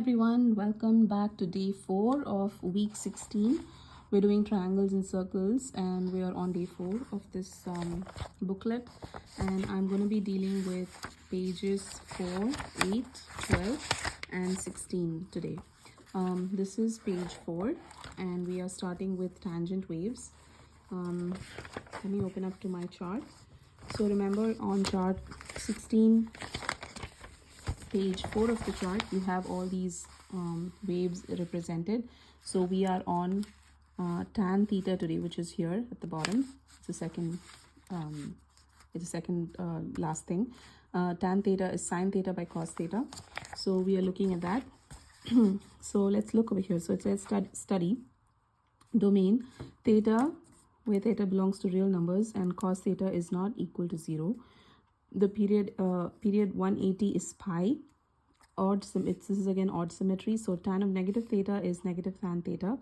everyone, welcome back to day 4 of week 16. We're doing triangles and circles and we are on day 4 of this booklet, and I'm going to be dealing with pages 4, 8, 12 and 16 today. This is page 4 and we are starting with tangent waves. Let me open up to my chart. So remember, on chart 16, page 4 of the chart, you have all these waves represented. So we are on tan theta today, which is here at the bottom. It's the second last thing. Tan theta is sine theta by cos theta. So we are looking at that. So let's look over here. So it says study domain theta, where theta belongs to real numbers and cos theta is not equal to 0. The period 180 is pi. This is again odd symmetry. So tan of negative theta is negative tan theta.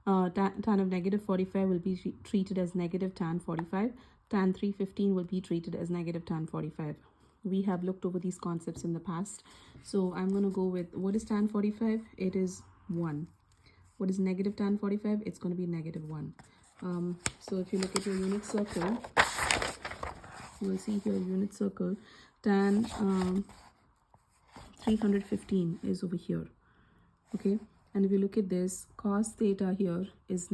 Tan of negative 45 will be treated as negative tan 45. Tan 315 will be treated as negative tan 45. We have looked over these concepts in the past. So I'm going to go with, what is tan 45? It is 1. What is negative tan 45? It's going to be negative 1. So if you look at your unit circle, you will see here unit circle, tan 315 is over here. Okay, and if you look at this, cos theta here is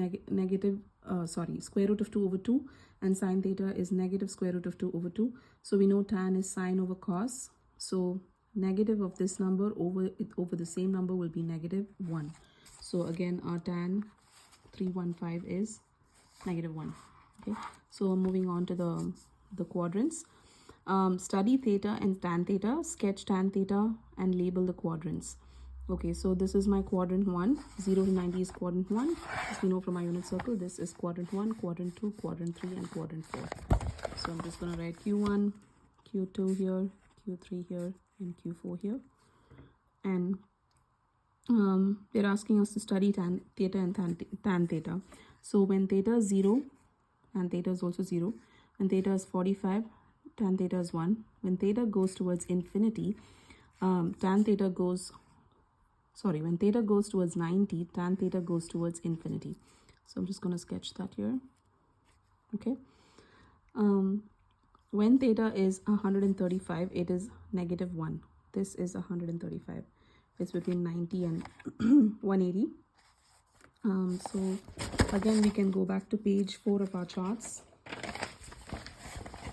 square root of 2 over 2, and sine theta is negative square root of 2 over 2. So we know tan is sine over cos. So negative of this number over the same number will be negative 1. So again, our tan 315 is negative 1. Okay, so moving on to the quadrants. Study theta and tan theta, sketch tan theta and label the quadrants. Okay, so this is my quadrant 1. 0 to 90 is quadrant 1. As we know from our unit circle, this is quadrant 1, quadrant 2, quadrant 3 and quadrant 4. So I'm just going to write Q1, Q2 here, Q3 here and Q4 here. And they're asking us to study tan theta and tan theta. So when theta is 0, and theta is also 0. When theta is 45, tan theta is 1. When theta goes towards infinity, when theta goes towards 90, tan theta goes towards infinity. So I'm just going to sketch that here. Okay. When theta is 135, it is negative 1. This is 135. It's between 90 and 180. So again, we can go back to page 4 of our charts.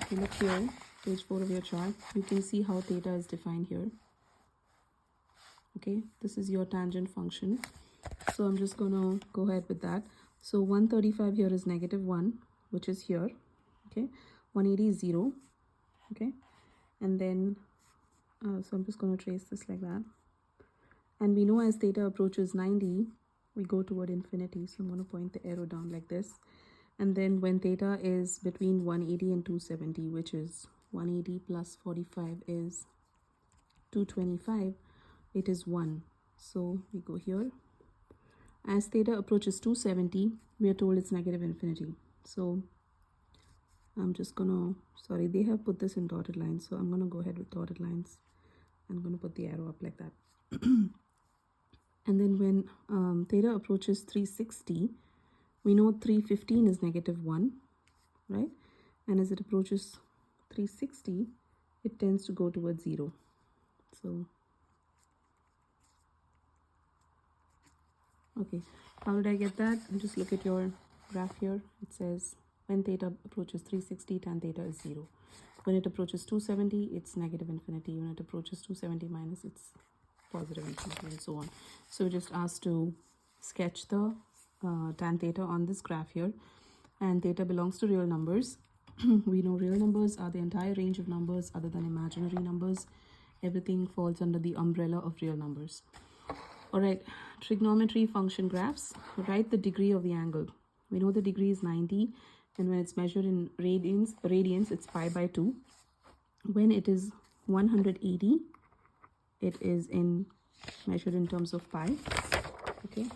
If you look here, page 4 of your chart, you can see how theta is defined here. Okay, this is your tangent function. So I'm just going to go ahead with that. So 135 here is negative 1, which is here. Okay, 180 is 0. Okay, and then so I'm just going to trace this like that. And we know as theta approaches 90, we go toward infinity. So I'm going to point the arrow down like this. And then when theta is between 180 and 270, which is 180 plus 45 is 225, it is 1. So we go here. As theta approaches 270, we are told it's negative infinity. So I'm just going to, sorry, they have put this in dotted lines. So I'm going to go ahead with dotted lines. I'm going to put the arrow up like that. And then when theta approaches 360, we know 315 is negative 1, right? And as it approaches 360, it tends to go towards 0. So, okay, how did I get that? Just look at your graph here. It says when theta approaches 360, tan theta is 0. When it approaches 270, it's negative infinity. When it approaches 270 minus, it's positive infinity, and so on. So we're just asked to sketch the tan theta on this graph here, and theta belongs to real numbers. We know real numbers are the entire range of numbers other than imaginary numbers. Everything falls under the umbrella of real numbers. All right, trigonometry function graphs. Write the degree of the angle. We know the degree is 90, and when it's measured in radians, it's pi by 2. When it is 180, it is measured in terms of pi. Okay.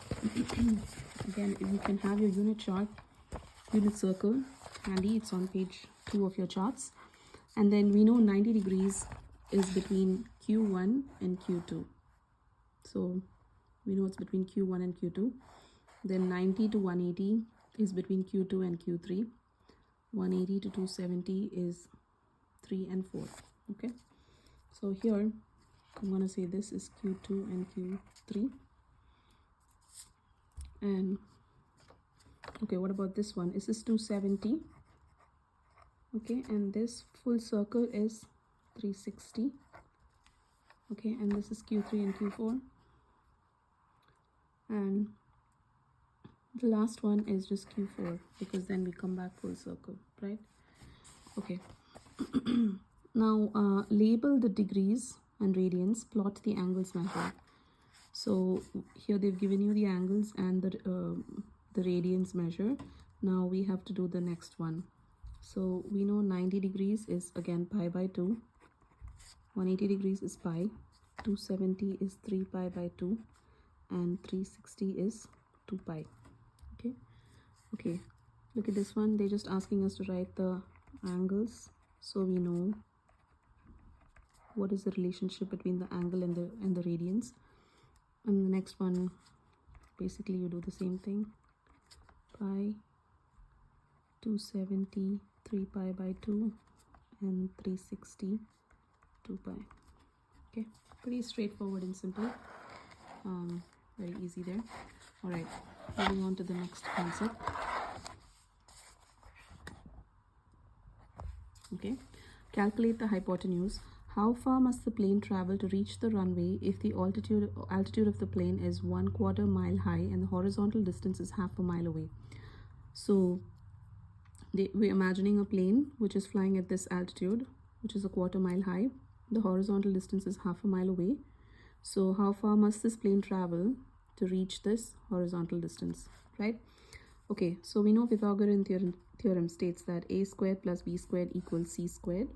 Again, you can have your unit chart, unit circle handy. It's on page 2 of your charts. And then we know 90 degrees is between Q1 and Q2. So we know it's between Q1 and Q2. Then 90 to 180 is between Q2 and Q3. 180 to 270 is 3 and 4. Okay, so here I'm going to say this is Q2 and Q3. And okay, what about this one? Is this 270? Okay, and this full circle is 360. Okay, and this is Q3 and Q4. And the last one is just Q4, because then we come back full circle, right? Okay. Now label the degrees and radians, plot the angles measured. So here they've given you the angles and the radians measure. Now we have to do the next one. So we know 90 degrees is again pi by 2, 180 degrees is pi, 270 is 3 pi by 2, and 360 is 2 pi. Okay, look at this one. They're just asking us to write the angles, so we know what is the relationship between the angle and the radians. And the next one, basically you do the same thing. Pi, 270, 3 pi by 2, and 360, 2 pi. Okay, pretty straightforward and simple. Very easy there. All right, moving on to the next concept. Okay, calculate the hypotenuse. How far must the plane travel to reach the runway if the altitude of the plane is 1/4 mile high and the horizontal distance is 1/2 mile away? So we're imagining a plane which is flying at this altitude, which is 1/4 mile high. The horizontal distance is 1/2 mile away. So how far must this plane travel to reach this horizontal distance, right? Okay, so we know Pythagorean theorem states that a squared plus b squared equals c squared.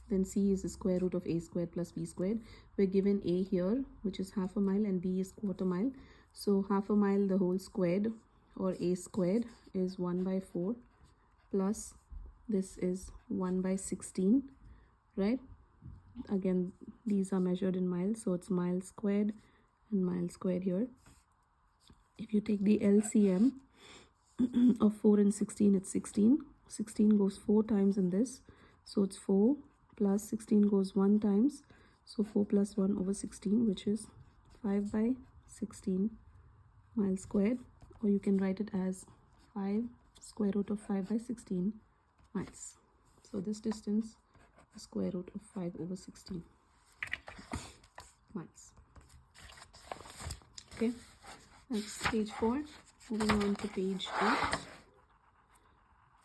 Then c is the square root of a squared plus b squared. We're given a here, which is 1/2 mile, and b is 1/4 mile. So 1/2 mile the whole squared, or a squared, is 1 by 4 plus this is 1 by 16, right? Again, these are measured in miles, so it's mile squared and mile squared here. If you take the LCM of 4 and 16, it's 16. 16 goes 4 times in this, so it's 4 plus 16 goes 1 times, so 4 plus 1 over 16, which is 5 by 16 miles squared, or you can write it as 5 square root of 5 by 16 miles. So this distance is square root of 5 over 16 miles. Okay, that's page 4. Moving on to page 8.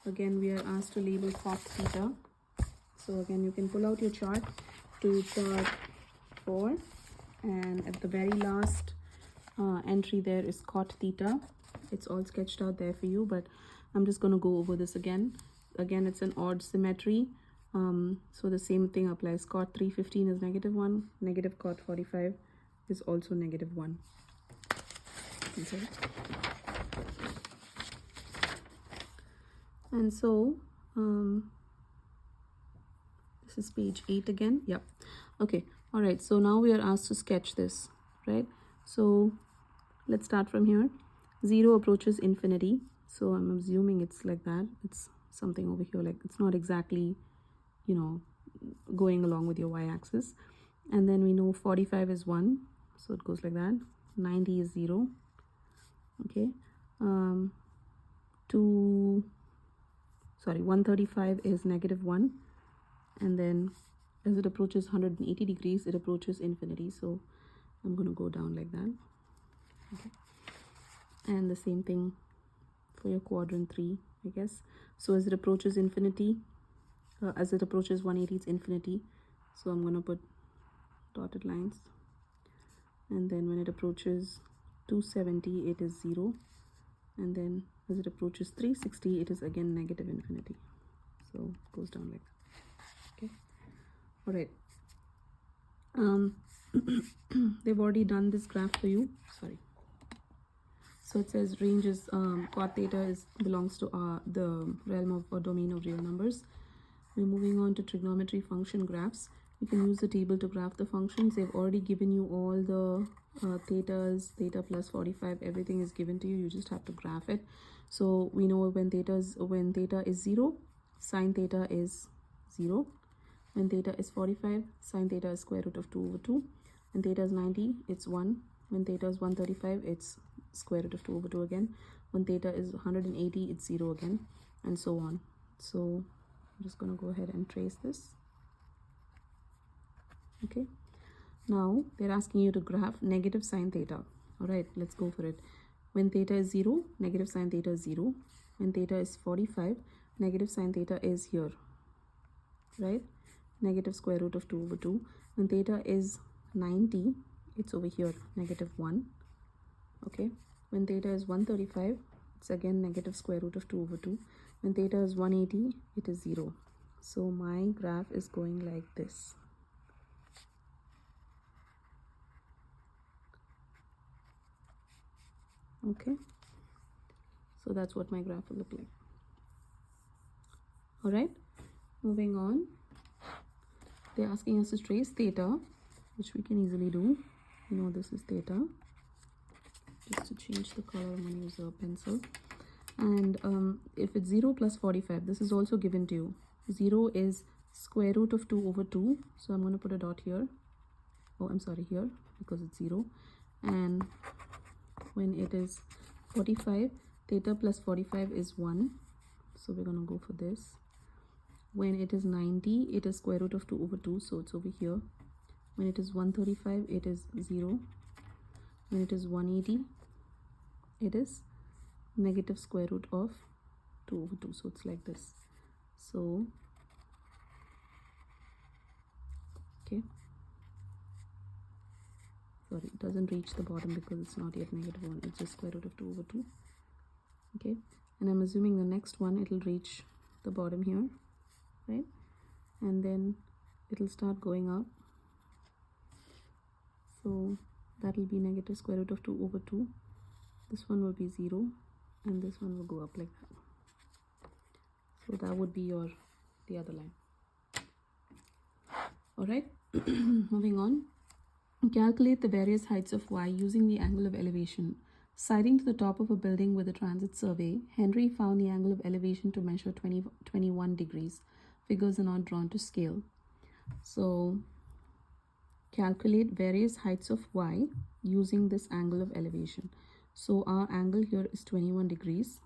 Again, we are asked to label cot theta. So again, you can pull out your chart to chart 4, and at the very last entry there is cot theta. It's all sketched out there for you, but I'm just going to go over this again. Again, it's an odd symmetry. So the same thing applies. Cot 315 is -1. Negative cot 45 is also -1. Okay. And so this is page 8 again. Yep. Okay. All right. So now we are asked to sketch this, right? So let's start from here. 0 approaches infinity. So I'm assuming it's like that. It's something over here, like it's not exactly, you know, going along with your y-axis. And then we know 45 is 1. So it goes like that. 90 is 0. Okay. 135 is -1. And then as it approaches 180 degrees, it approaches infinity. So I'm going to go down like that. Okay. And the same thing for your quadrant 3, I guess. So as it approaches infinity, as it approaches 180, it's infinity. So I'm going to put dotted lines. And then when it approaches 270, it is 0. And then as it approaches 360, it is again negative infinity. So it goes down like that. Okay. All right. They've already done this graph for you. Sorry. So it says range is cot theta belongs to the realm of or domain of real numbers. We're moving on to trigonometry function graphs. You can use the table to graph the functions. They've already given you all the theta plus 45, everything is given to you. You just have to graph it. So we know when theta is 0, sine theta is 0. When theta is 45, sine theta is square root of 2 over 2. When theta is 90, it's 1. When theta is 135, it's square root of 2 over 2 again. When theta is 180, it's 0 again, and so on. So I'm just going to go ahead and trace this. Okay, now they're asking you to graph negative sine theta. All right, let's go for it. When theta is 0, negative sine theta is 0. When theta is 45, negative sine theta is here, right? Negative square root of 2 over 2. When theta is 90, it's over here, negative 1. Okay, when theta is 135, it's again negative square root of 2 over 2. When theta is 180, it is 0. So my graph is going like this. Okay, so that's what my graph will look like. All right, moving on. They're asking us to trace theta, which we can easily do. You know this is theta. Just to change the color, I'm going to use a pencil. And if it's 0 plus 45, this is also given to you. 0 is square root of 2 over 2. So I'm going to put a dot here. Oh, I'm sorry, here, because it's 0. And when it is 45, theta plus 45 is 1. So we're going to go for this. When it is 90, it is square root of 2 over 2. So it's over here. When it is 135, it is 0. When it is 180, it is negative square root of 2 over 2. So it's like this. So, okay. Sorry, it doesn't reach the bottom because it's not yet negative 1. It's just square root of 2 over 2. Okay. And I'm assuming the next one, it'll reach the bottom here, right? And then it'll start going up. So that will be negative square root of 2 over 2. This one will be 0, and this one will go up like that. So that would be the other line. All right, moving on. Calculate the various heights of y using the angle of elevation. Sighting to the top of a building with a transit survey, Henry found the angle of elevation to measure 21 degrees. Figures are not drawn to scale. So calculate various heights of y using this angle of elevation. So our angle here is 21 degrees.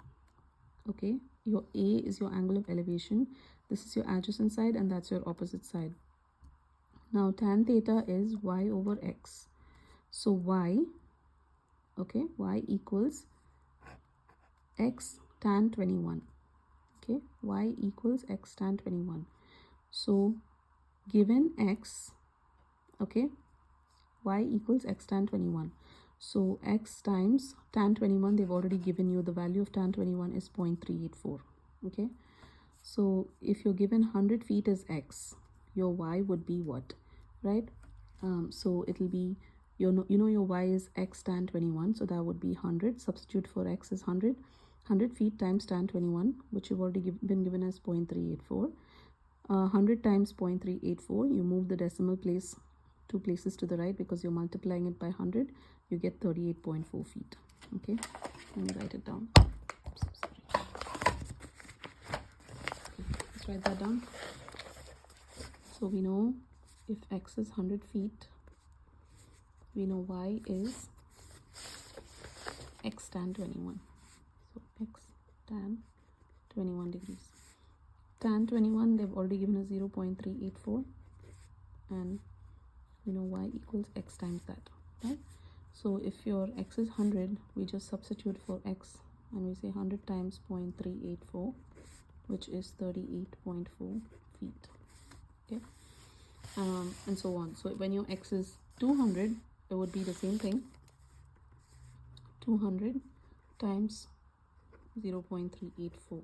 Okay, your A is your angle of elevation. This is your adjacent side, and that's your opposite side. Now tan theta is y over x. So y, okay, y equals x tan 21. Okay, y equals x tan 21. So given x, okay, y equals x tan 21. So x times tan 21, they've already given you the value of tan 21 is 0.384. Okay, so if you're given 100 feet as x, your y would be what, right? So it'll be, you know your y is x tan 21, so that would be 100. Substitute for x is 100. 100 feet times tan 21, which you've already been given as 0.384. 100 times 0.384, you move the decimal place 2 places to the right because you're multiplying it by 100, you get 38.4 feet. Okay, let me write it down. Oops, sorry. Okay, let's write that down. So we know if x is 100 feet, we know y is x tan 21. So x tan 21 degrees. Tan 21, they've already given us 0.384, and we know y equals x times that, right? So if your x is 100, we just substitute for x and we say 100 times 0.384, which is 38.4 feet. Okay, and so on. So when your x is 200, it would be the same thing. 200 times 0.384,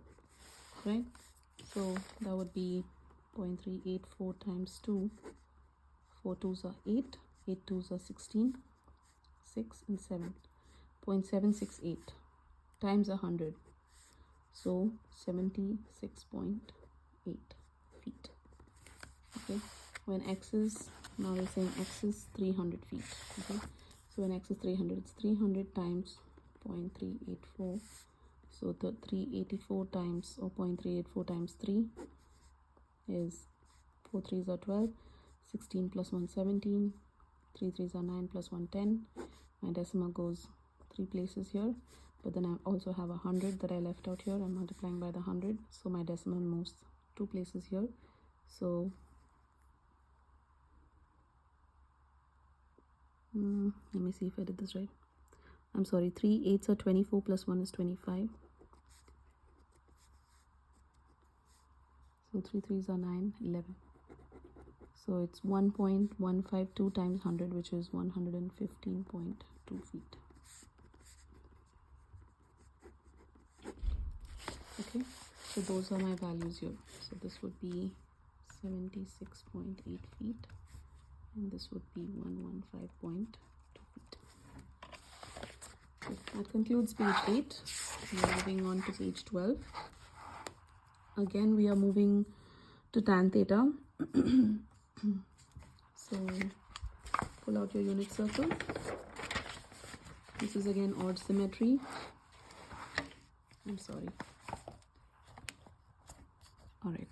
right? So that would be 0.384 times 2. 4 2s are 8, 8 2s are 16, 6 and 7. 0.768 times 100. So 76.8 feet. Okay, when x is, now we're saying x is 300 feet. Okay, So when x is 300, it's 300 times 0.384. So the 384 times, or 0.384 times 3 is 4 3s are 12, 16 plus 1 17, 3 3s are 9 plus 1 10. My decimal goes 3 places here, but then I also have 100 that I left out here. I'm multiplying by the 100, so my decimal moves 2 places here. So let me see if I did this right. I'm sorry, 3 8s are 24 plus 1 is 25. So 3 3s are 9, 11. So it's 1.152 times 100, which is 115.2 feet. Okay, so those are my values here. So this would be 76.8 feet, and this would be 115.2 feet. Okay, that concludes page 8. We are moving on to page 12. Again, we are moving to tan theta. So pull out your unit circle. This is again odd symmetry. I'm sorry. All right,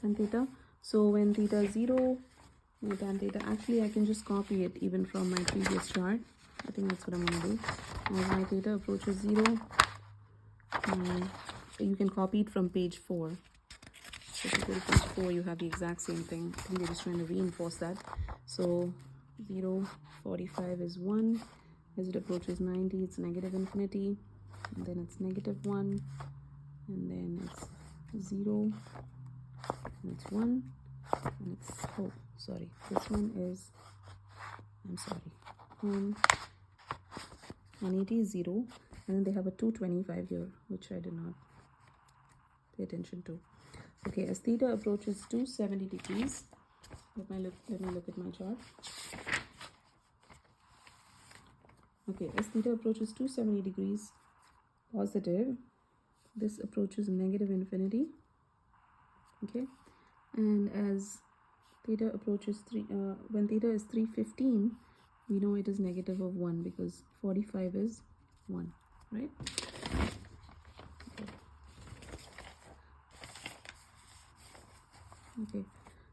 tan theta. So when theta is 0, my tan theta, actually I can just copy it even from my previous chart. I think that's what I'm going to do. As my theta approaches 0, you can copy it from page 4. So if you go to page 4, you have the exact same thing. I think they're just trying to reinforce that. So 0, 45 is 1. As it approaches 90, it's negative infinity. And then it's negative 1. And then it's 0. And it's 1. And it's, oh, sorry. This one is, I'm sorry, 1. 180 is 0. And then they have a 225 here, which I did not pay attention to. Okay, as theta approaches 270 degrees, let me look at my chart. Okay, as theta approaches 270 degrees positive, this approaches negative infinity. Okay, and as theta approaches when theta is 315, we know it is negative of 1 because 45 is 1, right? Okay,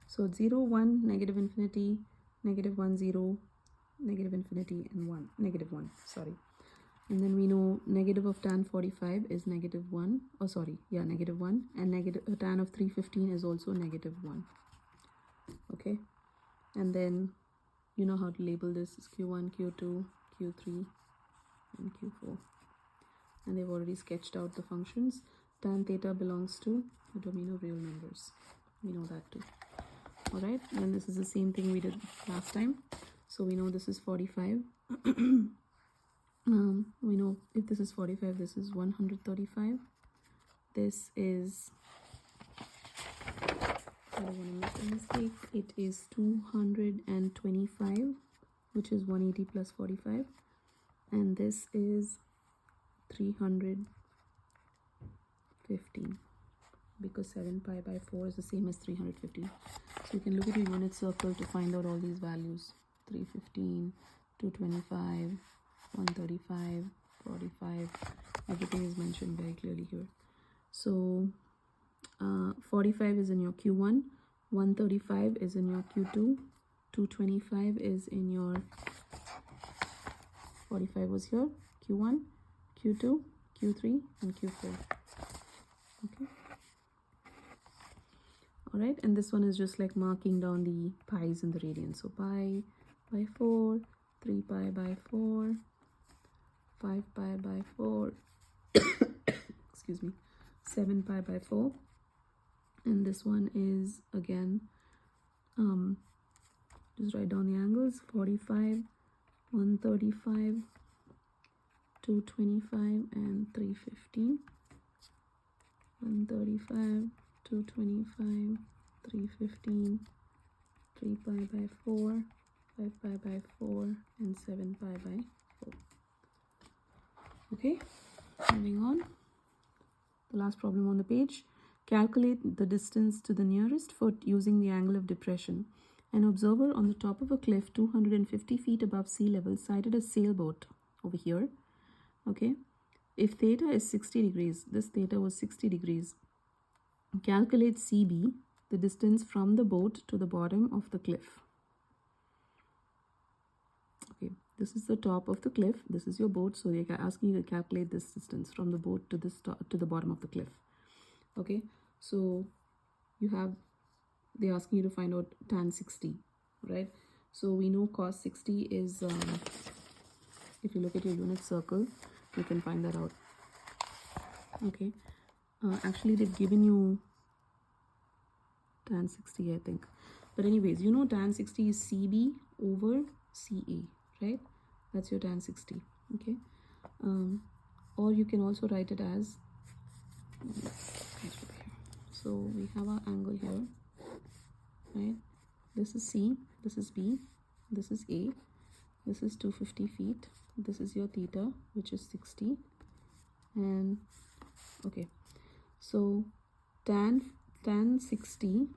so 0 1 negative infinity, negative 1 0, negative infinity, and 1 negative 1, sorry. And then we know negative of tan 45 is negative 1, oh sorry, yeah, negative 1, and negative tan of 315 is also negative 1. Okay, and then you know how to label this is Q1, Q2, Q3, and Q4. And they've already sketched out the functions. Tan theta belongs to the domain of real numbers. We know that too. All right, and this is the same thing we did last time. So we know this is 45. We know if this is 45, this is 135. This is, I don't want to make a mistake. It is 225, which is 180 plus 45. And this is 315, because 7 pi by 4 is the same as 315. So you can look at your unit circle to find out all these values. 315, 225, 135, 45. Everything is mentioned very clearly here. So 45 is in your Q1, 135 is in your Q2, 225 is in your, 45 was here, Q1, Q2, Q3, and Q4. Okay. All right, and this one is just like marking down the pi's in the radians. So pi by 4, 3 pi by 4, 5 pi by 4, excuse me, 7 pi by 4. And this one is again, just write down the angles, 45, 135, 225, and 315. 135, 225, 315, 3 pi by 4, 5 pi by 4, and 7 pi by 4. Okay, moving on. The last problem on the page. Calculate the distance to the nearest foot using the angle of depression An observer on the top of a cliff 250 feet above sea level sighted a sailboat over here. Okay, if theta is 60 degrees, this theta was 60 degrees. Calculate CB, the distance from the boat to the bottom of the cliff. Okay, this is the top of the cliff. This is your boat. So they're asking you to calculate this distance from the boat to the bottom of the cliff. Okay, so they're asking you to find out tan 60, right? So we know cos 60 is, if you look at your unit circle, you can find that out. Okay, actually they've given you tan 60, I think. But anyways, you know tan 60 is CB over CA, right? That's your tan 60, okay? Or you can also write it as, so we have our angle here, right? This is C, this is B, this is A, this is 250 feet, this is your theta, which is 60, and okay, so tan 60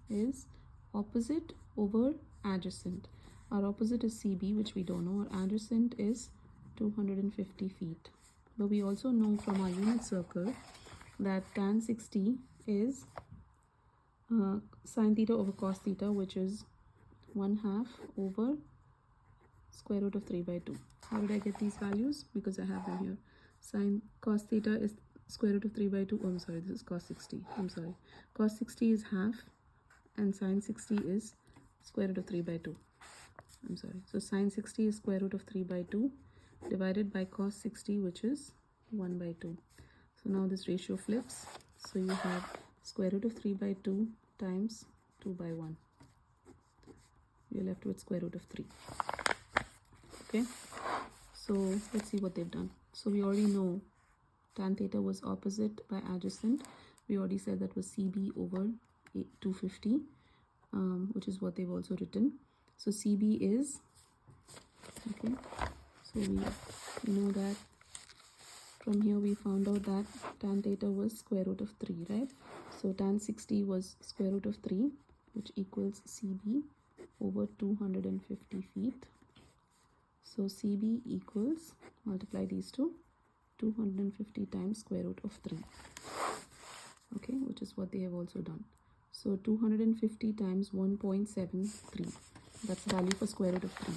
is opposite over adjacent. Our opposite is CB, which we don't know. Our adjacent is 250 feet. But we also know from our unit circle that tan 60 is sine theta over cos theta, which is 1/2 over square root of 3 by 2. How did I get these values? Because I have them here. Sine cos theta is square root of 3 by 2. Oh, I'm sorry, this is cos 60. I'm sorry. Cos 60 is half and sine 60 is square root of 3 by 2. I'm sorry. So sine 60 is square root of 3 by 2 divided by cos 60, which is 1 by 2. So now this ratio flips. So you have square root of 3 by 2 times 2 by 1. You're left with square root of 3. Okay. So let's see what they've done. So we already know tan theta was opposite by adjacent. We already said that was CB over 250, which is what they've also written. So CB is, okay, so we know that from here we found out that tan theta was square root of 3, right? So tan 60 was square root of 3, which equals CB over 250 feet. So CB equals, multiply these two, 250 times square root of 3, okay, which is what they have also done. So 250 times 1.73, that's the value for square root of 3.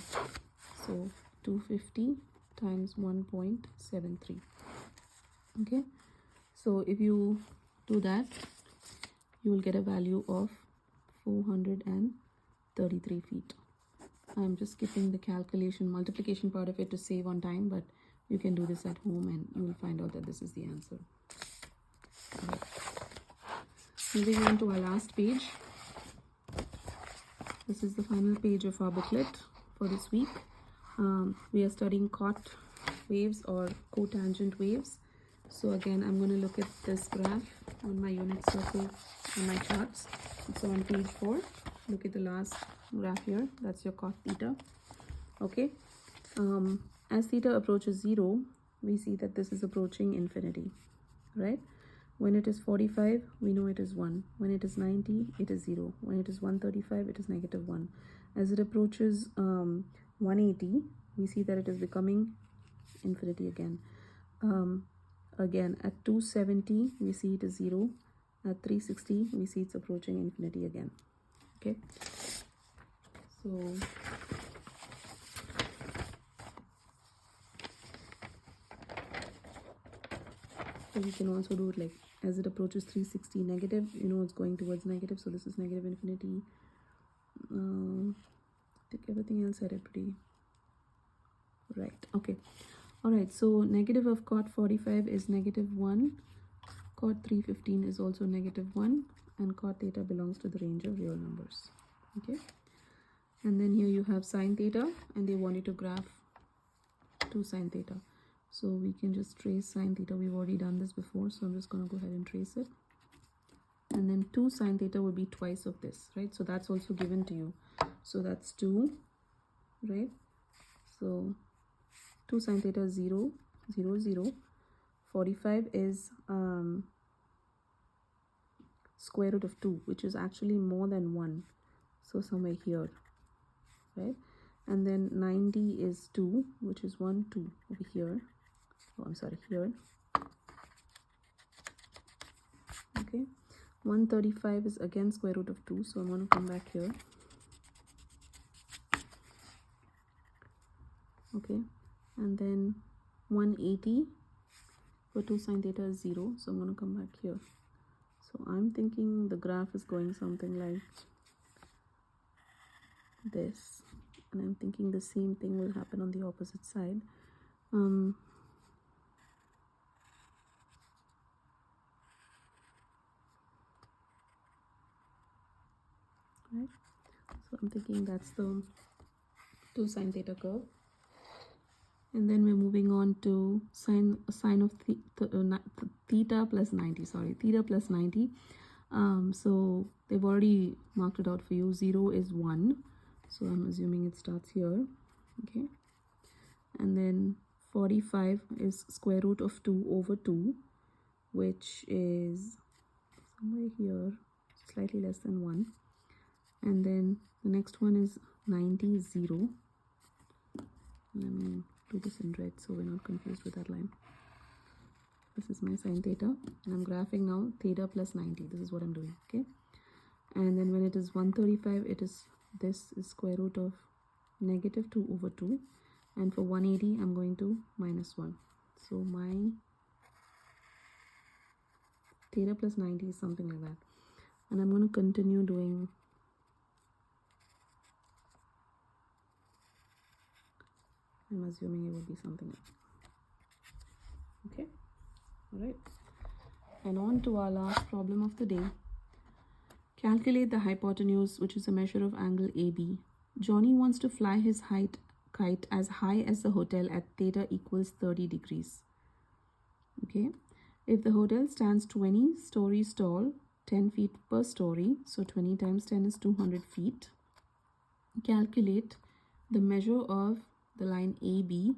So 250 times 1.73, okay. So if you do that, you will get a value of 433 feet. I'm just skipping the calculation multiplication part of it to save on time, but you can do this at home and you will find out that this is the answer. Okay. Moving on to our last page. This is the final page of our booklet for this week. We are studying cot waves or cotangent waves. So again, I'm going to look at this graph on my unit circle on my charts. It's on page 4. Look at the last graph here. That's your cot theta. Okay. As theta approaches 0, we see that this is approaching infinity, right? When it is 45, we know it is 1. When it is 90, it is 0. When it is 135, it is -1. As it approaches 180, we see that it is becoming infinity again. Again, at 270, we see it is 0. At 360, we see it's approaching infinity again. Okay. So we can also do it like as it approaches 360 negative, you know, it's going towards negative. So this is negative infinity. I think everything else I read pretty right. Okay. All right. So negative of cot 45 is -1. Cot 315 is also -1. And cot theta belongs to the range of real numbers. Okay. And then here you have sine theta, and they want you to graph 2 sine theta. So we can just trace sine theta. We've already done this before, so I'm just going to go ahead and trace it. And then 2 sine theta would be twice of this, right? So that's also given to you. So that's 2, right? So 2 sine theta is 0, 0, 0. 45 is, square root of 2, which is actually more than 1. So somewhere here, right? And then 90 is 2, which is 1, 2 over here. Oh, I'm sorry, here. Okay. 135 is again square root of 2, so I'm going to come back here. Okay. And then 180 for 2 sine theta is 0, so I'm going to come back here. So I'm thinking the graph is going something like this, and I'm thinking the same thing will happen on the opposite side. Right, so I'm thinking that's the 2 sine theta curve. And then we're moving on to sine of theta plus 90, sorry, theta plus 90. So they've already marked it out for you. 0 is 1, so I'm assuming it starts here. Okay, and then 45 is square root of 2 over 2, which is somewhere here, slightly less than 1. And then the next one is 90, 0. Let me do this in red so we're not confused with that line. This is my sine theta, and I'm graphing now theta plus 90. This is what I'm doing. Okay, and then when it is 135, this is square root of negative 2 over 2, and for 180 I'm going to minus 1. So my theta plus 90 is something like that, and I'm going to continue doing I'm assuming it would be something like that. Okay, all right, and on to our last problem of the day. Calculate the hypotenuse, which is a measure of angle AB. Johnny wants to fly his kite as high as the hotel at theta equals 30 degrees. Okay, if the hotel stands 20 stories tall, 10 feet per story, so 20 times 10 is 200 feet. Calculate the measure of the line AB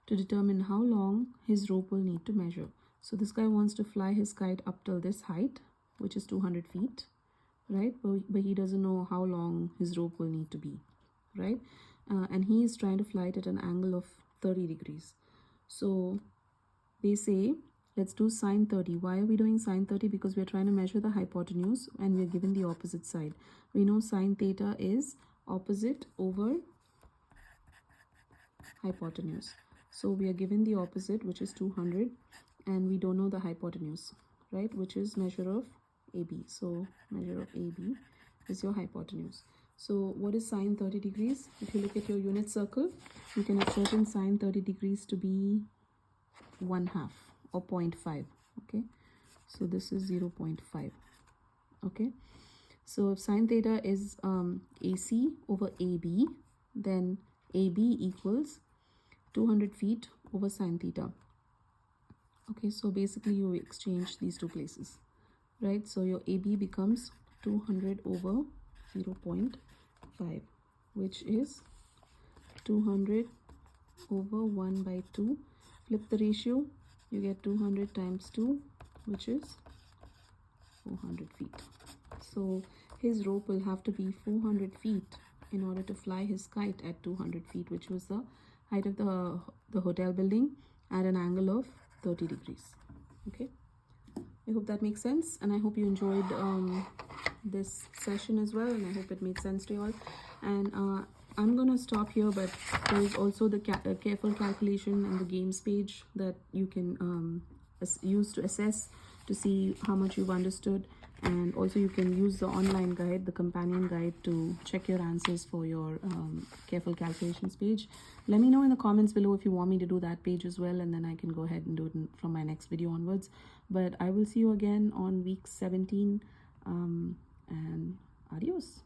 to determine how long his rope will need to measure. So this guy wants to fly his kite up till this height, which is 200 feet, right? But he doesn't know how long his rope will need to be, right? And he is trying to fly it at an angle of 30 degrees. So they say, let's do sine 30. Why are we doing sine 30? Because we're trying to measure the hypotenuse and we're given the opposite side. We know sine theta is opposite over hypotenuse. So we are given the opposite, which is 200, and we don't know the hypotenuse, right, which is measure of AB. So measure of AB is your hypotenuse. So what is sine 30 degrees? If you look at your unit circle, you can ascertain sine 30 degrees to be 1/2 or 0.5. Okay, so this is 0.5. Okay, so if sine theta is AC over AB, then AB equals 200 feet over sine theta. Okay, so basically you exchange these two places, right? So your AB becomes 200 over 0.5, which is 200 over 1 by 2. Flip the ratio, you get 200 times 2, which is 400 feet. So his rope will have to be 400 feet in order to fly his kite at 200 feet, which was the height of the hotel building at an angle of 30 degrees. Okay, I hope that makes sense, and I hope you enjoyed this session as well, and I hope it made sense to you all. And I'm gonna stop here, but there's also the careful calculation and the games page that you can use to assess to see how much you've understood. And also you can use the online guide, the companion guide, to check your answers for your careful calculations page. Let me know in the comments below if you want me to do that page as well, and then I can go ahead and do it from my next video onwards. But I will see you again on week 17, and adios.